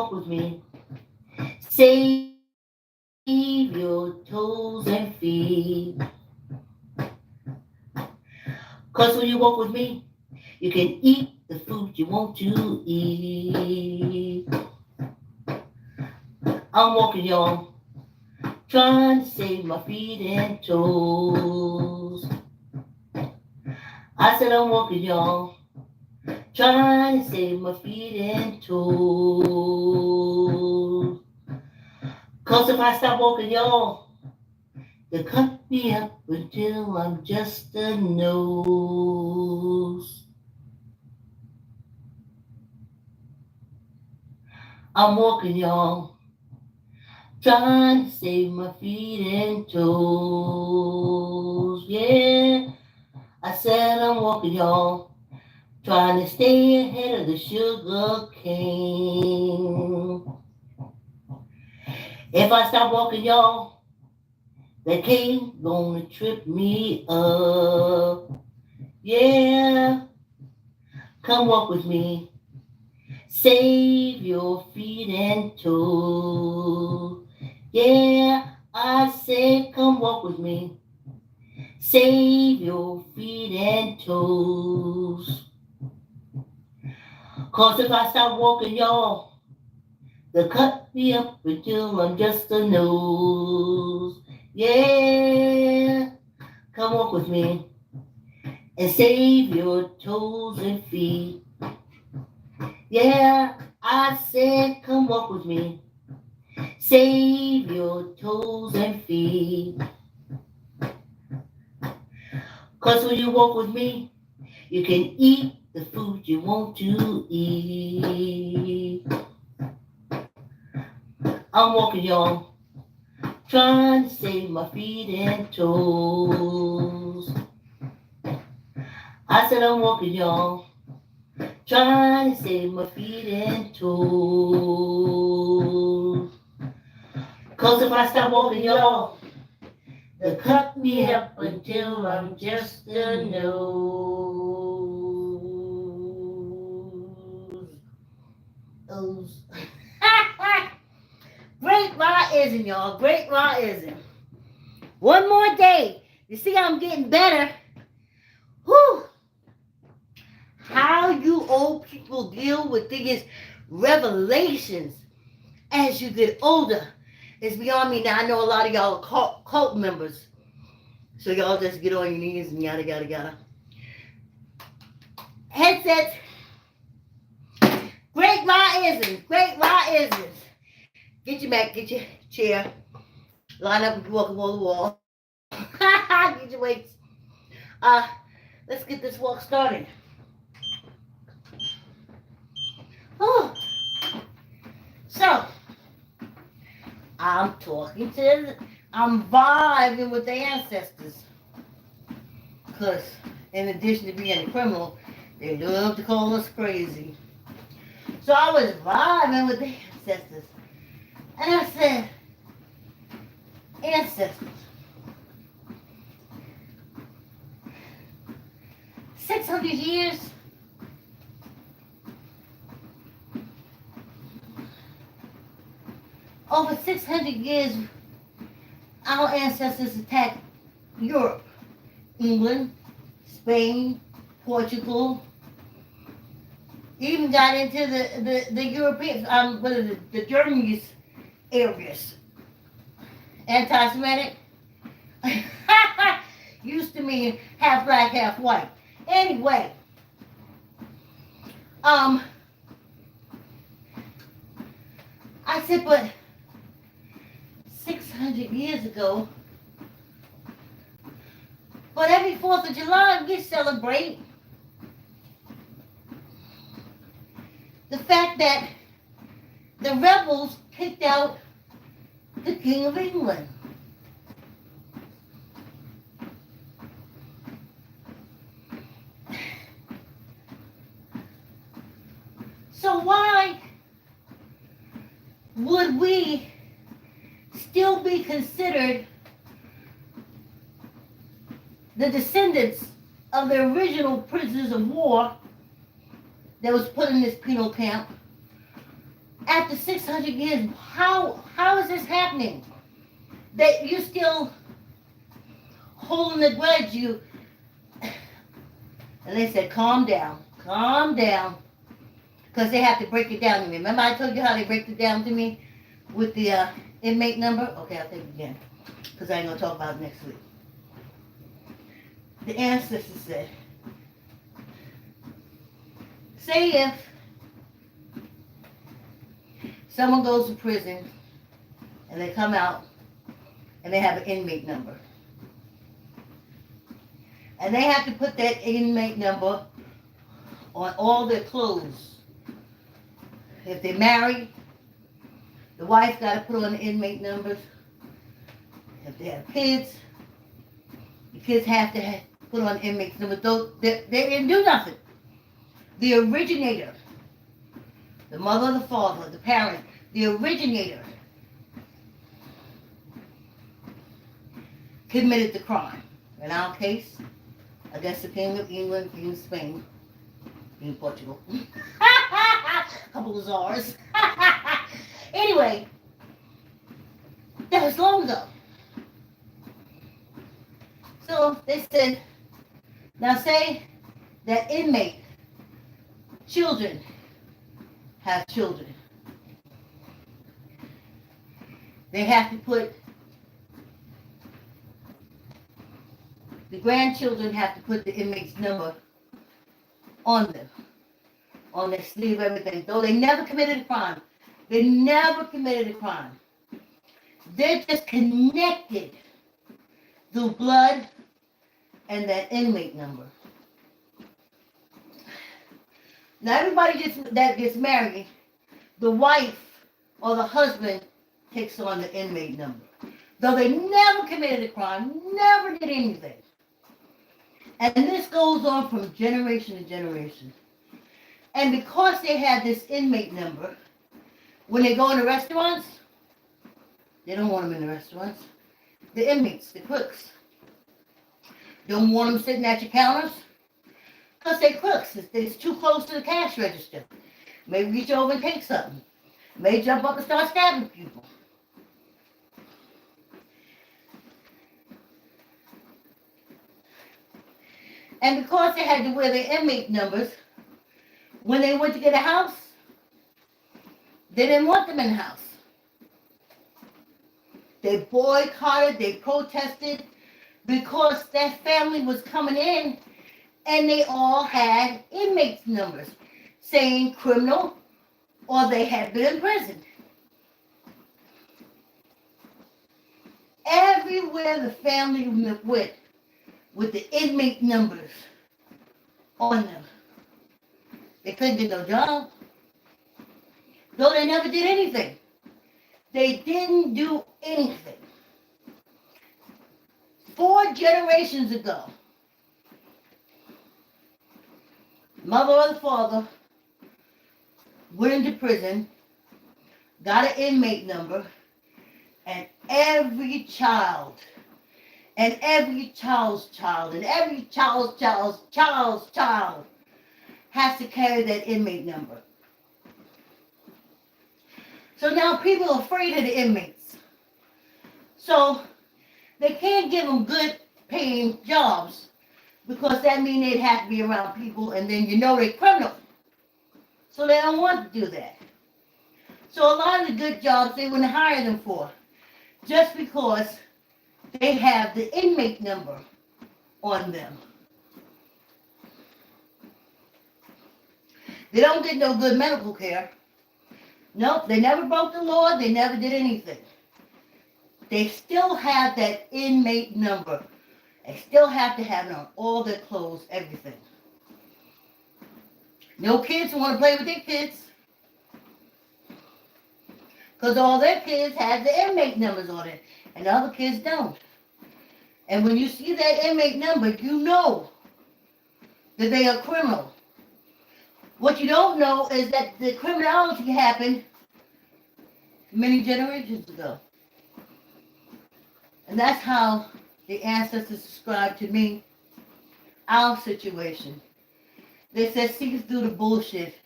walk with me, save your toes and feet. 'Cause when you walk with me, you can eat the food you want to eat. I'm walking, y'all, trying to save my feet and toes. I said I'm walking, y'all, trying to save my feet and toes. 'Cause if I stop walking, y'all, they cut me up until I'm just a nose. I'm walking, y'all, trying to save my feet and toes. Yeah, I said I'm walking, y'all, trying to stay ahead of the sugar cane. If I stop walking, y'all, the cane gonna trip me up. Yeah, come walk with me, save your feet and toes. Yeah, I said come walk with me, save your feet and toes. 'Cause if I stop walking, y'all, they'll cut me up until I'm just a nose. Yeah, come walk with me and save your toes and feet. Yeah, I said come walk with me, save your toes and feet. 'Cause when you walk with me, you can eat the food you want to eat. I'm walking, y'all, trying to save my feet and toes. I said I'm walking, y'all, trying to save my feet and toes. 'Cause if I stop walking, y'all, they'll cut me up until I'm just a nose. O's. Great rising, y'all. Great rising. One more day. You see how I'm getting better? Whew. How you old people deal with these revelations as you get older is beyond me. Now, I know a lot of y'all are cult members. So y'all just get on your knees and yada, yada, yada. Headsets. Great risings. Great risings. Get your mat, get your chair. Line up and walk along the wall. Get your weights. Let's get this walk started. Oh. So, I'm vibing with the ancestors. Because, in addition to being a criminal, they love to call us crazy. So I was vibing with the ancestors. And I said, ancestors, 600 years? Over 600 years, our ancestors attacked Europe, England, Spain, Portugal, even got into the European, the Germany's areas. Anti-Semitic used to mean half black, half white. Anyway, I said, but 600 years ago, but every 4th of July we celebrate the fact that the rebels kicked out the King of England. So why would we still be considered the descendants of the original prisoners of war that was put in this penal camp After 600 years, how is this happening? That you still holding the grudge, you. And they said, calm down, because they have to break it down to me. Remember I told you how they break it down to me with the inmate number? Okay, I'll take it again, because I ain't going to talk about it next week. The ancestors said, say if someone goes to prison and they come out and they have an inmate number. And they have to put that inmate number on all their clothes. If they're married, the wife got to put on the inmate numbers. If they have kids, the kids have to put on inmate numbers. They didn't do nothing. The originator, the mother, the father, the parent, the originator committed the crime. In our case, against the King of England, King of Spain, King of Portugal. A couple of czars. Anyway, that was long ago. So they said, now say that inmate children have children. They have to put, the grandchildren have to put the inmate's number on them, on their sleeve, everything. Though they never committed a crime. They never committed a crime. They're just connected through blood and that inmate number. Now everybody that gets married, the wife or the husband takes on the inmate number. Though they never committed a crime, never did anything. And this goes on from generation to generation. And because they have this inmate number, when they go into restaurants, they don't want them in the restaurants. The inmates, the cooks, don't want them sitting at your counters. Because they're crooks. It's too close to the cash register. May reach over and take something. May jump up and start stabbing people. And because they had to wear their inmate numbers, when they went to get a house, they didn't want them in the house. They boycotted, they protested, because that family was coming in and they all had inmates numbers saying criminal or they had been in prison. Everywhere the family went with the inmate numbers on them, they couldn't get no job. Though they never did anything. They didn't do anything. 4 generations ago, mother or the father went into prison, got an inmate number, and every child, and every child's child, and every child's child has to carry that inmate number. So now people are afraid of the inmates. So they can't give them good paying jobs because that means they'd have to be around people and then they're criminal. So they don't want to do that. So a lot of the good jobs they wouldn't hire them for just because they have the inmate number on them. They don't get no good medical care. Nope, they never broke the law. They never did anything. They still have that inmate number. They still have to have it on all their clothes, everything. No kids want to play with their kids. Because all their kids have the inmate numbers on it. And the other kids don't. And when you see that inmate number, you know that they are criminal. What you don't know is that the criminality happened many generations ago. And that's how the ancestors described to me our situation. They said, see through the bullshit.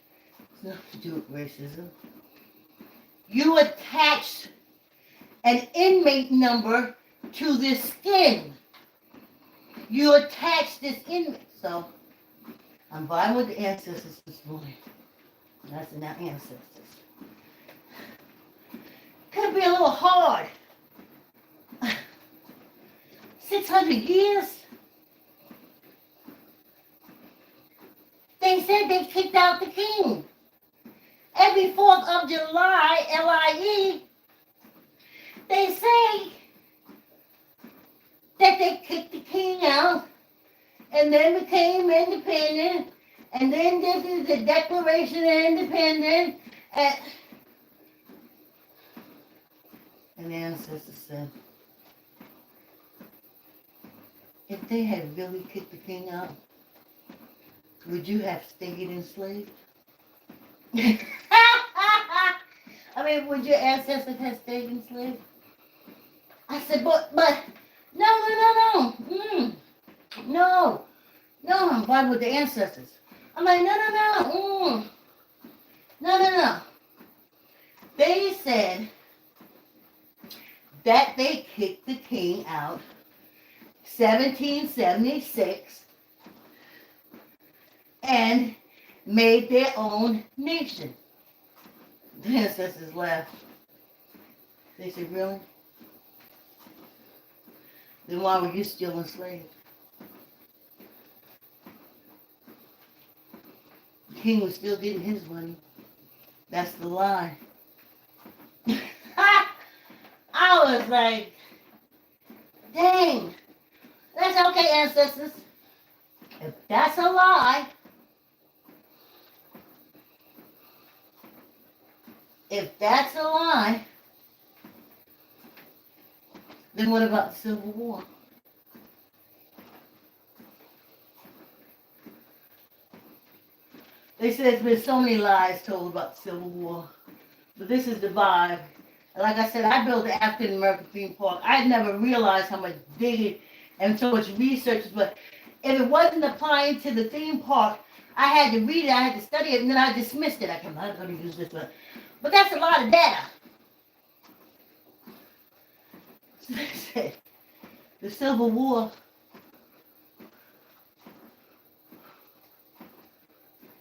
It's nothing to do with racism. you attach an inmate number to this skin. You attach this inmate. So I'm vibing with the ancestors this morning. That's in our ancestors. Could be a little hard. 600 years. They said they kicked out the king. Every 4th of July, LIE, they say that they kicked the king out and then became independent and then did the Declaration of Independence and the ancestors said, if they had really kicked the king out, would you have stayed enslaved? I mean, would your ancestors have stayed enslaved? I said, but, no. No, I'm fine with the ancestors. I'm like, no. No. They said that they kicked the king out 1776 and made their own nation. The ancestors laughed. They said, really? Then why were you still enslaved? The king was still getting his money. That's the lie. I was like, dang. That's okay, ancestors. If that's a lie, then what about the Civil War? They said there's been so many lies told about the Civil War. But this is the vibe. And like I said, I built the African American theme park. I had never realized how much digging and so much research. But if it wasn't applying to the theme park, I had to read it, I had to study it, and then I dismissed it. I'm not going to use this one. But that's a lot of data. So they said, the Civil War,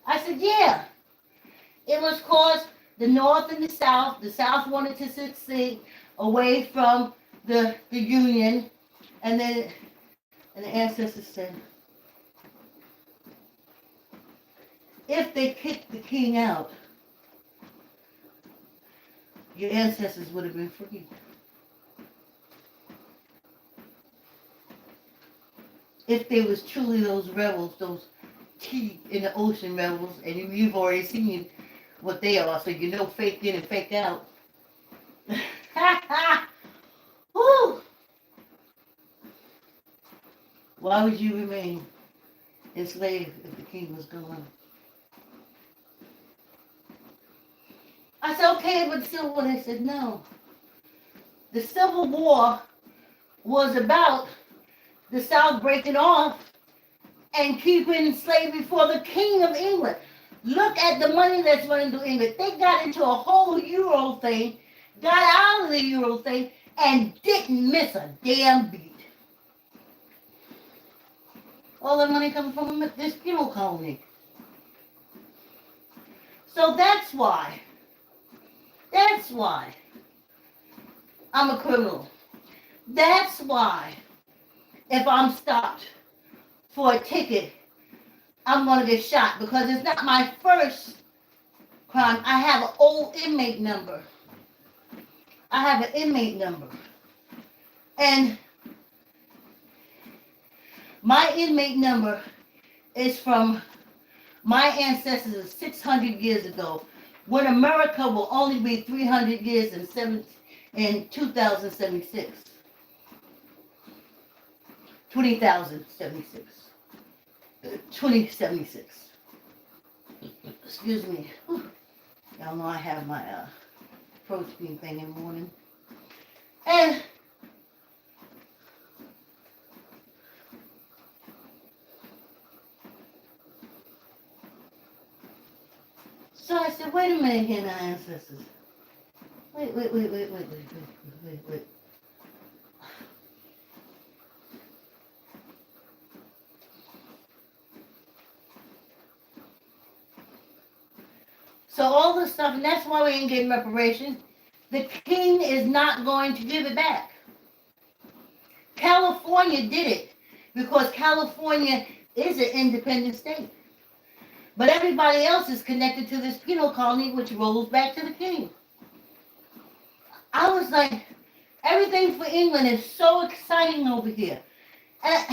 I said, yeah. It was caused the North and the South. The South wanted to secede away from the Union. And the ancestors said, if they kicked the king out, your ancestors would have been free. If they was truly those rebels, those tea in the ocean rebels, and you've already seen what they are, so you know fake in and fake out. Woo! Why would you remain enslaved if the king was gone? I said, okay, but the Civil War, they said, no. The Civil War was about the South breaking off and keeping slavery for the King of England. Look at the money that's running through England. They got into a whole Euro thing, got out of the Euro thing, and didn't miss a damn beat. All the money coming from this penal colony. So that's why I'm a criminal. That's why if I'm stopped for a ticket, I'm going to get shot, because it's not my first crime. I have an old inmate number. And my inmate number is from my ancestors 600 years ago, when America will only be 300 years in 2076. 2076. Excuse me. Y'all know I have my protein thing in the morning. And so I said, wait a minute here, now, ancestors. Wait. So all this stuff, and that's why we ain't getting reparations. The king is not going to give it back. California did it because California is an independent state. But everybody else is connected to this penal colony, which rolls back to the king. I was like, everything for England is so exciting over here. And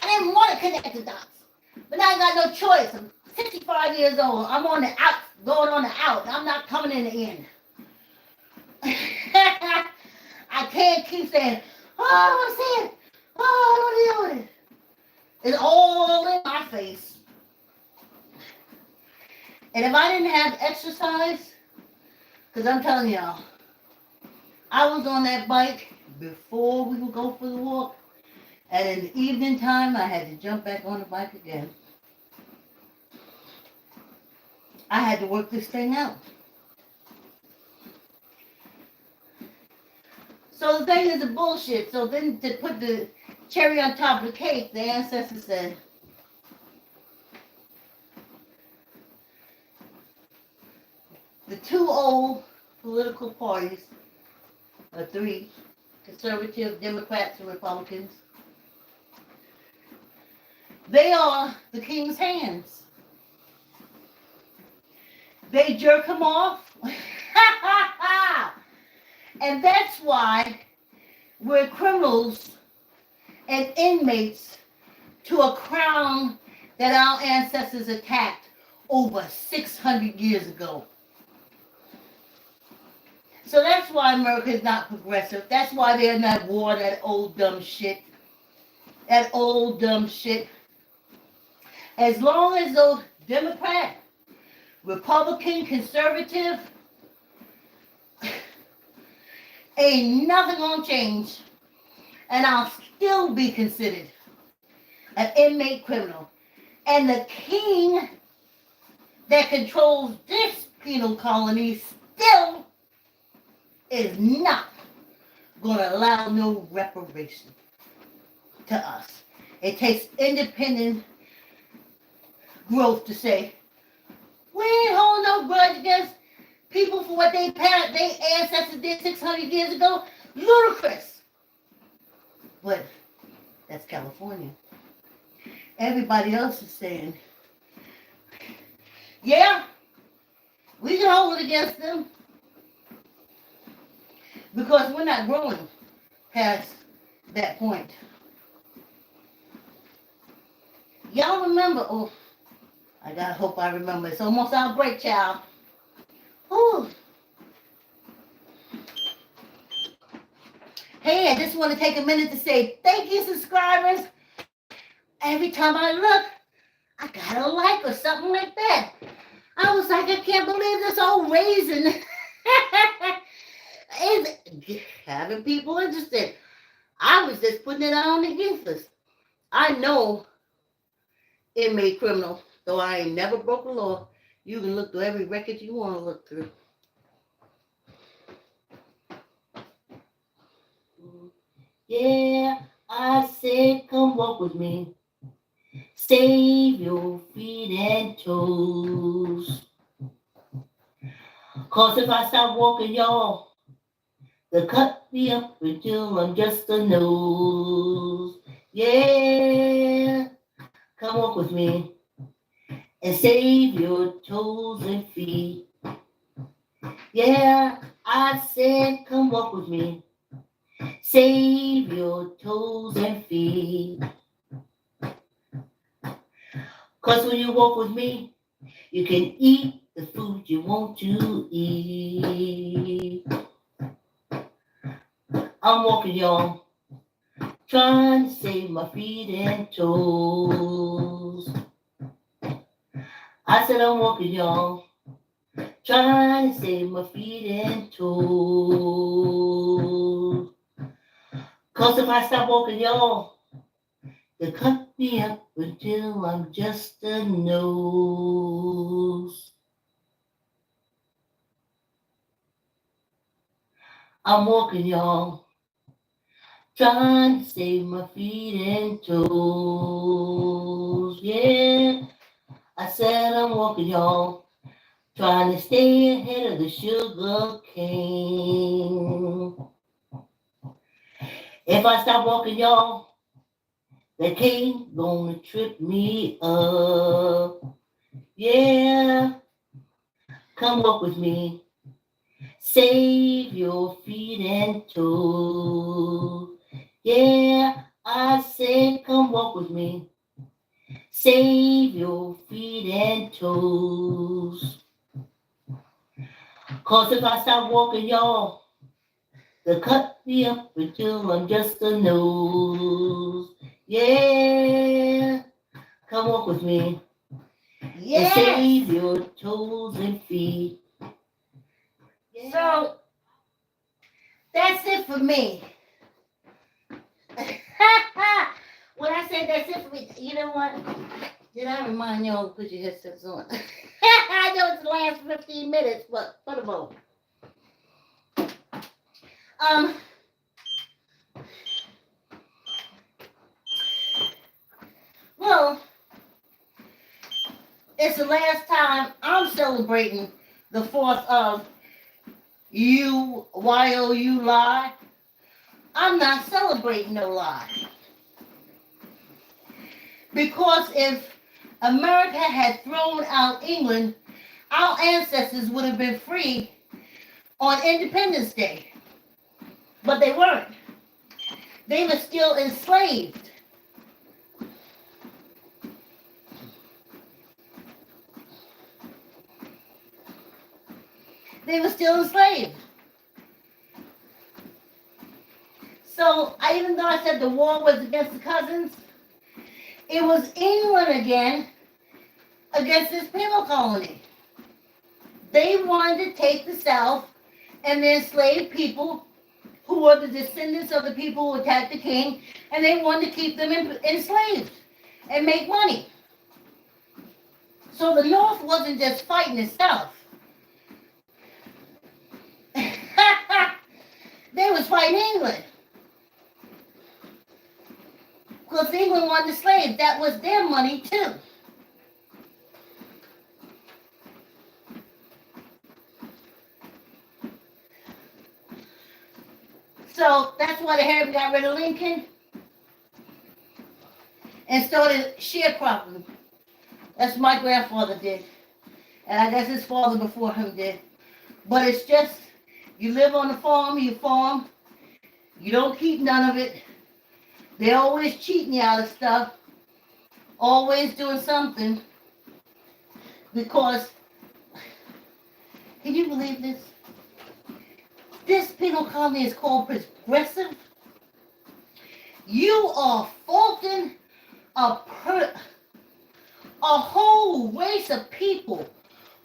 I didn't want to connect the dots. But now I got no choice. I'm 65 years old. I'm on the out, going on the out. I'm not coming in the in. I can't keep saying, oh, I don't want to see it. Oh, I don't want to deal with it. It's all in my face. And if I didn't have exercise, because I'm telling y'all, I was on that bike before we would go for the walk. And in the evening time, I had to jump back on the bike again. I had to work this thing out. So the thing is a bullshit. So then to put the cherry on top of the cake, the ancestors said, the two old political parties, or three, conservative, Democrats, and Republicans, they are the king's hands. They jerk him off. And that's why we're criminals and inmates to a crown that our ancestors attacked over 600 years ago. So that's why America is not progressive. That's why they're in that war, that old dumb shit. That old dumb shit. As long as those Democrat, Republican, conservative, ain't nothing gonna change. And I'll still be considered an inmate criminal. And the king that controls this penal colony still is not gonna allow no reparation to us. It takes independent growth to say, we ain't holding no grudge against people for what they ancestors did 600 years ago. Ludicrous. But that's California. Everybody else is saying, yeah, we can hold it against them because we're not growing past that point. Y'all remember, oh, I gotta hope I remember. It's almost our break, child. Ooh. Hey, I just want to take a minute to say thank you, subscribers. Every time I look, I got a like or something like that. I was like, I can't believe this old raisin is having people interested. I was just putting it on the ethos. I know inmate criminal, though I ain't never broke a law. You can look through every record you want to look through. Yeah, I said, come walk with me. Save your feet and toes. Cause if I stop walking, y'all, they'll cut me up until I'm just a nose. Yeah, come walk with me and save your toes and feet. Yeah, I said, come walk with me. Save your toes and feet. Cause when you walk with me, you can eat the food you want to eat. I'm walking, y'all, trying to save my feet and toes. I said I'm walking, y'all, trying to save my feet and toes. Cause if I stop walking, y'all, they cut me up until I'm just a nose. I'm walking, y'all, trying to save my feet and toes. Yeah, I said I'm walking, y'all, trying to stay ahead of the sugar cane. If I stop walking, y'all, the cane gonna trip me up. Yeah, come walk with me. Save your feet and toes. Yeah, I said come walk with me. Save your feet and toes. 'Cause if I stop walking, y'all, they'll cut me up until I'm just a nose. Yeah, come walk with me. And save your toes and feet. Yeah. So that's it for me. When I said that's it for me, you know what? Did I remind y'all to put your headsets on? I know it's the last 15 minutes, but put them on. Well, it's the last time I'm celebrating the 4th of YOU lie. I'm not celebrating no lie. Because if America had thrown out England, our ancestors would have been free on Independence Day. But they weren't. They were still enslaved. They were still enslaved. So even though I said the war was against the cousins, it was England again against this penal colony. They wanted to take the South and the enslaved people who were the descendants of the people who attacked the king, and they wanted to keep them enslaved and make money. So the North wasn't just fighting the South. They was fighting England. Because England wanted the slaves. That was their money too. So that's why the Harry got rid of Lincoln and started sharecropping. That's what my grandfather did. And I guess his father before him did. But it's just, you live on the farm, you farm, you don't keep none of it. They're always cheating you out of stuff, always doing something. Because, can you believe this? This penal colony is called progressive. You are faulting a whole race of people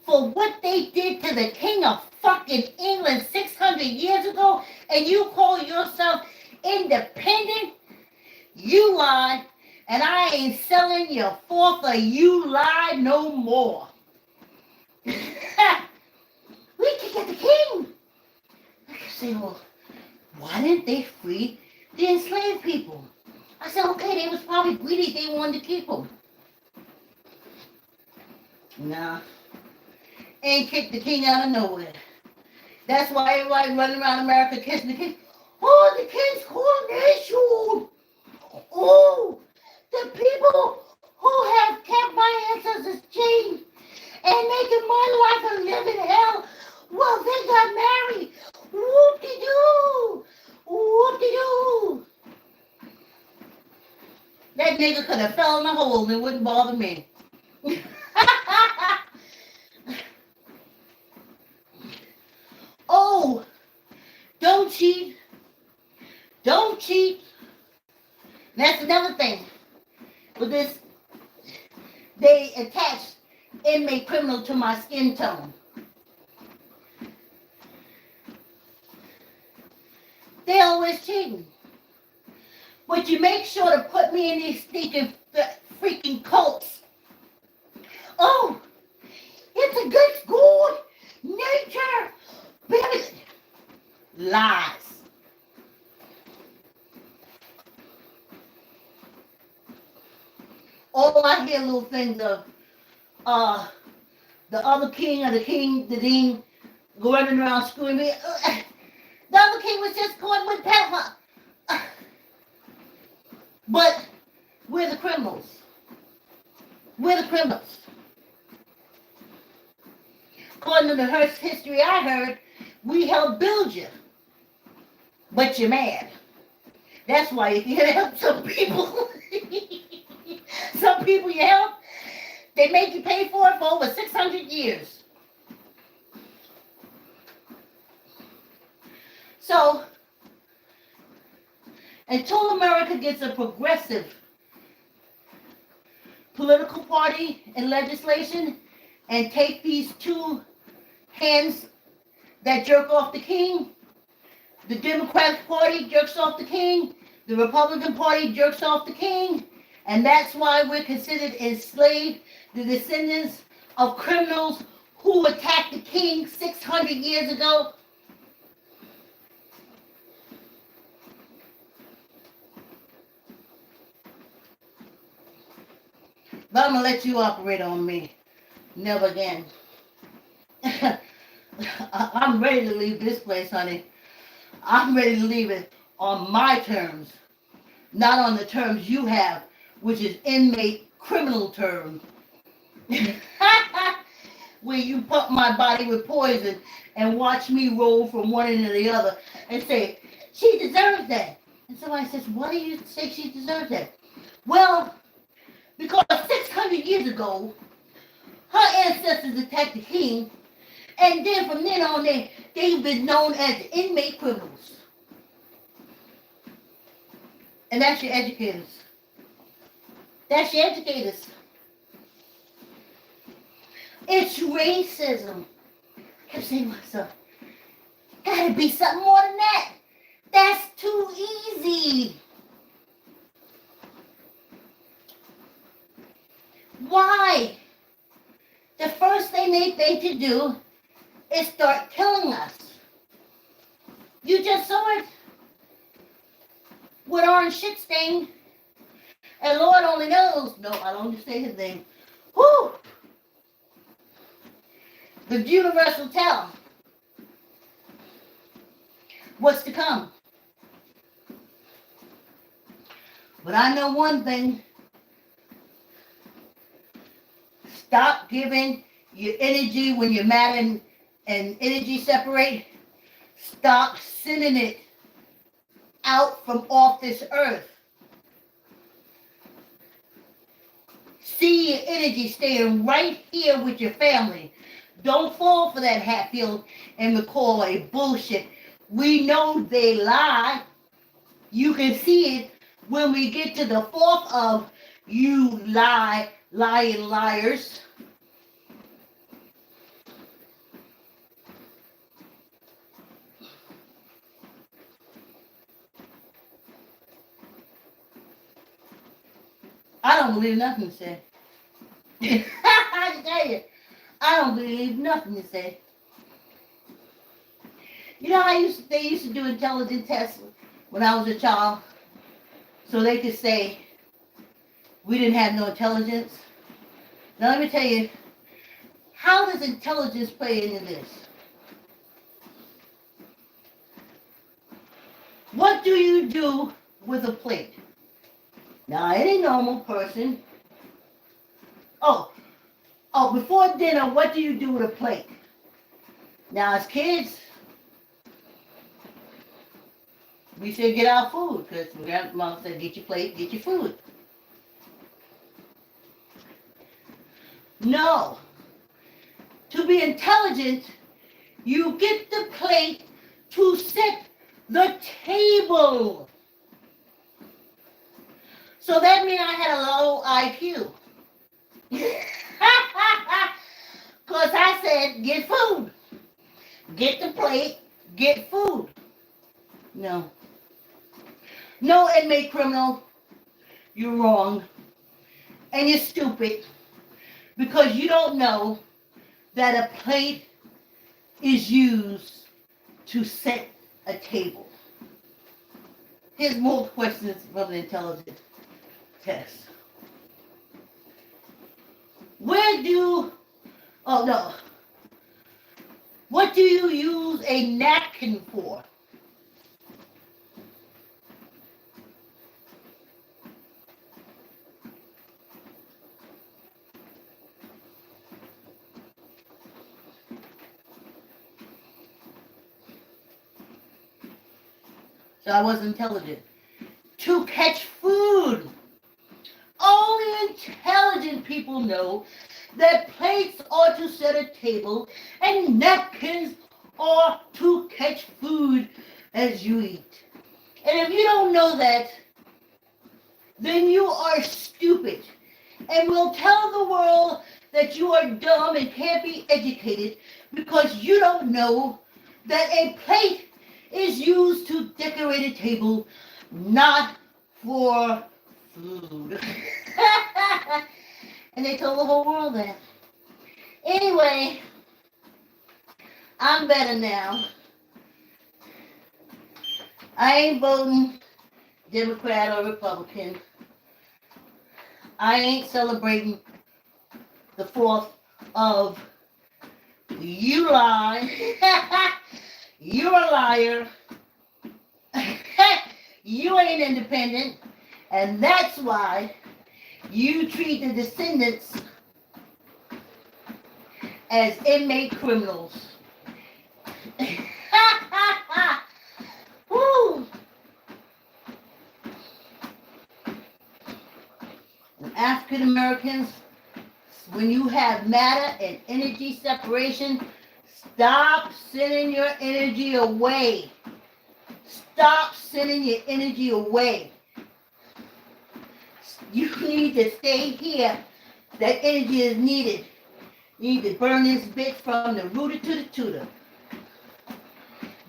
for what they did to the king of fucking England 600 years ago, and you call yourself independent? You lie, and I ain't selling your 4th of you lie no more. We can get the king. I can say, well, why didn't they free the enslaved people? I said, okay, they was probably greedy. They wanted to keep them. Nah. Ain't kicked the king out of nowhere. That's why everybody running around America kissing the king. Oh, the king's coronation. Oh, the people who have kept my ancestors chained and making my life a living hell. Well, they got married. Whoop-de-doo. Whoop-de-doo. That nigga could have fell in a hole and it wouldn't bother me. Oh, don't cheat. Don't cheat. That's another thing. With this, they attach inmate criminal to my skin tone. They always cheating. But you make sure to put me in these stinking freaking cults. Oh, it's against God, nature, baby. Lies. All I hear little things of the other king or the king, the dean, running around screwing me. The other king was just going with Pepper. But we're the criminals. We're the criminals. According to the history I heard, we helped build you. But you're mad. That's why you can't help some people. Some people you help, they make you pay for it for over 600 years. So, until America gets a progressive political party and legislation and take these two hands that jerk off the king, the Democratic Party jerks off the king, the Republican Party jerks off the king, and that's why we're considered enslaved, the descendants of criminals who attacked the king 600 years ago. But I'm going to let you operate on me. Never again. I'm ready to leave this place, honey. I'm ready to leave it on my terms, not on the terms you have, which is inmate criminal terms. Where you pump my body with poison and watch me roll from one end to the other and say, she deserves that. And somebody says, why do you say she deserves that? Well, because 600 years ago, her ancestors attacked the king, and then from then on, they've been known as inmate criminals. And that's your educators. That's your educators. It's racism. I kept saying to myself, gotta be something more than that. That's too easy. Why? The first thing they think to do is start killing us. You just saw it with Orange Shit Stain. And Lord only knows. No, I don't just say his name. Whew! The universal tell. What's to come? But I know one thing. Stop giving your energy when you're mad and energy separate. Stop sending it out from off this earth. See your energy staying right here with your family. Don't fall for that Hatfield and McCoy bullshit. We know they lie. You can see it when we get to the fourth of you lying liars. I don't believe nothing you say. I can tell you, I don't believe nothing you say. You know how they used to do intelligence tests when I was a child? So they could say we didn't have no intelligence. Now let me tell you, how does intelligence play into this? What do you do with a plate? Now, any normal person. Oh, before dinner, what do you do with a plate? Now, as kids, we said get our food, because grandma said get your plate, get your food. No. To be intelligent, you get the plate to set the table. So that means I had a low IQ. Because I said, get food. Get the plate, get food. No. No, inmate criminal, you're wrong. And you're stupid. Because you don't know that a plate is used to set a table. Here's more questions from the intelligence test. What do you use a napkin for? So I was intelligent. To catch food. Only intelligent people know that plates are to set a table and napkins are to catch food as you eat. And if you don't know that, then you are stupid and will tell the world that you are dumb and can't be educated because you don't know that a plate is used to decorate a table, not for food. And they told the whole world that. Anyway, I'm better now. I ain't voting Democrat or Republican. I ain't celebrating the 4th of July. You're a liar. You ain't independent. And that's why you treat the descendants as inmate criminals. Woo! African Americans, when you have matter and energy separation, stop sending your energy away. Stop sending your energy away. You need to stay here. That energy is needed. You need to burn this bitch from the rooter to the tutor.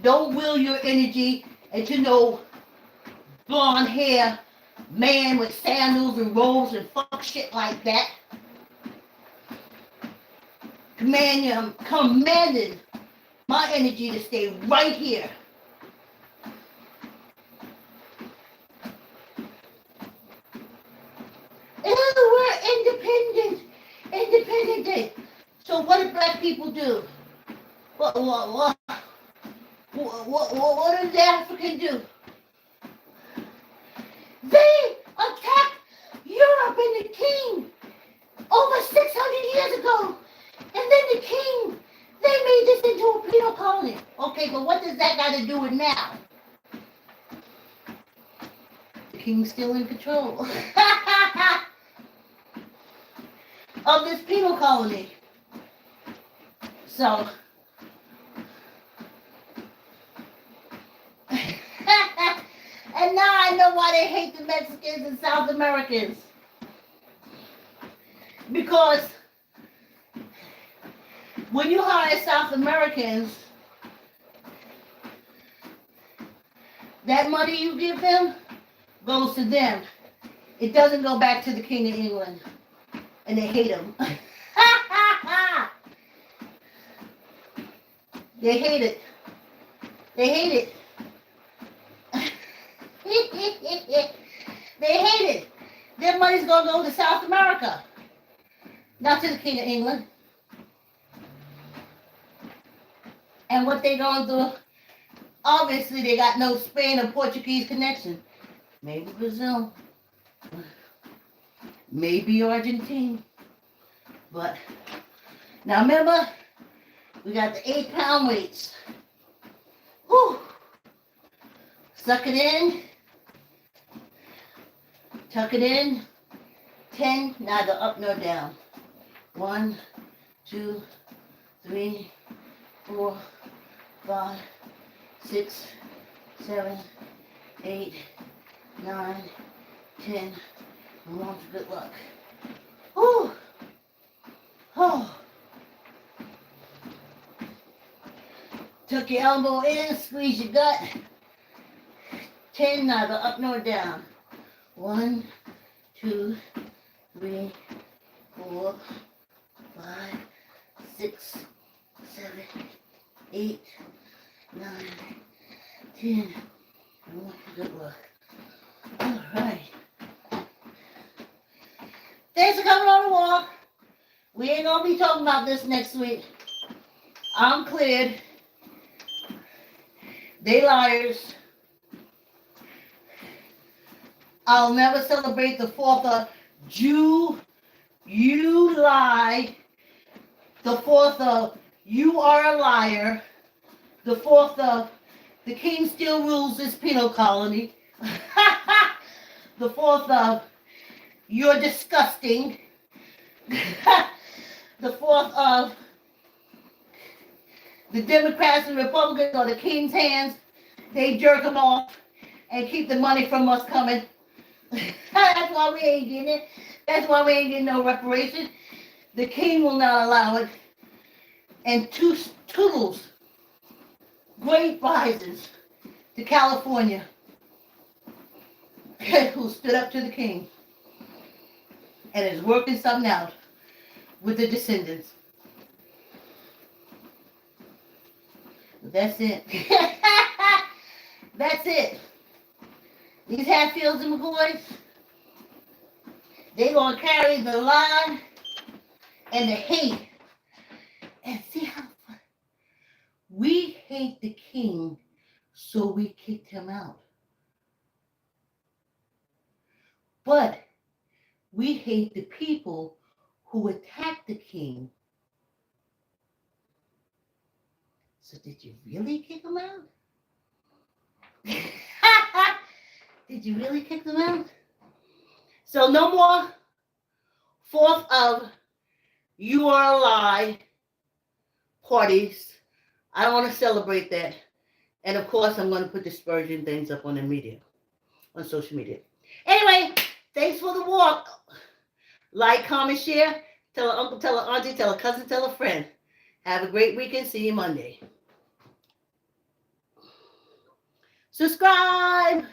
Don't will your energy into no blonde hair man with sandals and robes and fuck shit like that. Commanded my energy to stay right here. We're independent. Independent Day. So what do black people do? What does the African do? They attacked Europe and the king over 600 years ago. And then the king, they made this into a penal colony. Okay, but what does that got to do with now? The king's still in control of this penal colony. So, and now I know why they hate the Mexicans and South Americans. Because when you hire South Americans, that money you give them goes to them. It doesn't go back to the King of England. And they hate him. They hate it. They hate it. They hate it. Their money's going to go to South America. Not to the King of England. And what they going to do? Obviously, they got no Spain or Portuguese connection. Maybe Brazil. Maybe Argentina. But, now remember, we got the 8-pound weights. Whew. Suck it in. Tuck it in. 10, neither up nor down. 1, 2, 3, 4, 5, 6, 7, 8, 9, 10. I'm on for good luck. Whew. Oh. Tuck your elbow in, squeeze your gut. 10, neither up nor down. 1, 2, 3, 4, 5, 6, 7, 8, 9, 10. I want you good luck. All right. Thanks for coming on the walk. We ain't gonna be talking about this next week. I'm cleared. They liars. I'll never celebrate the 4th of Jew. You lie. The 4th of you are a liar. The 4th of the king still rules this penal colony. The 4th of you're disgusting. The 4th of the Democrats and Republicans are the king's hands. They jerk them off and keep the money from us coming. That's why we ain't getting it. That's why we ain't getting no reparation. The king will not allow it. And two toodles, great risings to California, who stood up to the king and is working something out with the descendants. That's it. That's it. These Hatfields and McCoys, they gonna carry the line and the hate. And see how we hate the king, so we kicked him out. But we hate the people who attacked the king. So did you really kick him out? Did you really kick them out? So no more 4th of you are a lie parties. I don't want to celebrate that. And of course, I'm going to put dispersion things up on the media, on social media. Anyway, thanks for the walk. Like, comment, share. Tell an uncle, tell an auntie, tell a cousin, tell a friend. Have a great weekend. See you Monday. Subscribe.